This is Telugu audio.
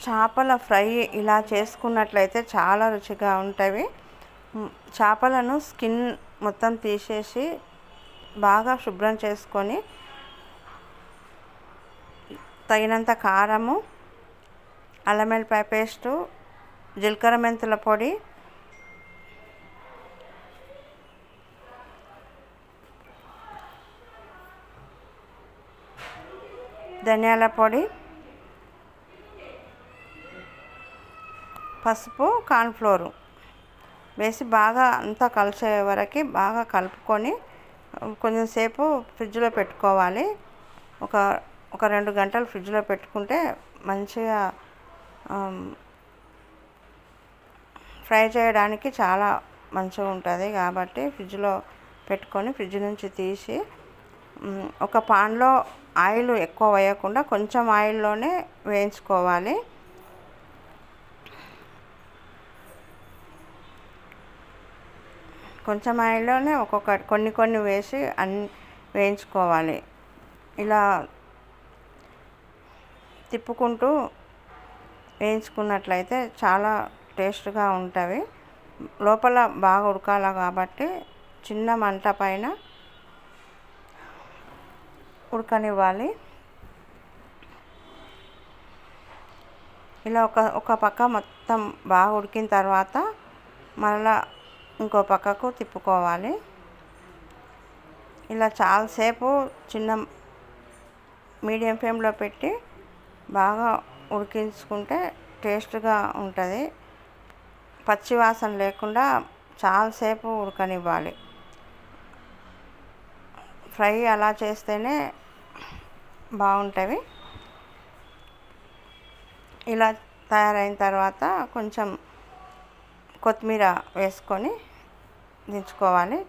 చేపల ఫ్రై ఇలా చేసుకున్నట్లయితే చాలా రుచిగా ఉంటాయి. చేపలను స్కిన్ మొత్తం తీసేసి బాగా శుభ్రం చేసుకొని తగినంత కారము, అల్లం వెల్లిపాయ పేస్టు, జీలకర్ర మెంతుల పొడి, ధనియాల పొడి, పసుపు, కార్న్ఫ్లోరు వేసి బాగా అంతా కలిసే వరకు బాగా కలుపుకొని కొంచెంసేపు ఫ్రిడ్జ్లో పెట్టుకోవాలి. ఒక ఒక 2 గంటలు ఫ్రిడ్జ్లో పెట్టుకుంటే మంచిగా ఫ్రై చేయడానికి చాలా మంచిగా ఉంటుంది. కాబట్టి ఫ్రిడ్జ్లో పెట్టుకొని ఫ్రిడ్జ్ నుంచి తీసి ఒక పాన్లో ఆయిల్ ఎక్కువ వేయకుండా కొంచెం ఆయిల్లోనే వేయించుకోవాలి. కొంచెం ఆయిల్లోనే కొన్ని వేసి వేయించుకోవాలి. ఇలా తిప్పుకుంటూ వేయించుకున్నట్లయితే చాలా టేస్ట్గా ఉంటాయి. లోపల బాగా ఉడకాలి కాబట్టి చిన్న మంట పైన ఉడకనివ్వాలి. ఇలా ఒక పక్క మొత్తం బాగా ఉడికిన తర్వాత మళ్ళా ఇంకో పక్కకు తిప్పుకోవాలి. ఇలా చాలాసేపు మీడియం ఫ్లేమ్లో పెట్టి బాగా ఉడికించుకుంటే టేస్ట్గా ఉంటుంది. పచ్చి వాసన లేకుండా చాలాసేపు ఉడకనివ్వాలి. ఫ్రై అలా చేస్తేనే బాగుంటుంది. ఇలా తయారైన తర్వాత కొంచెం కొత్తిమీర వేసుకొని దించుకోవాలి.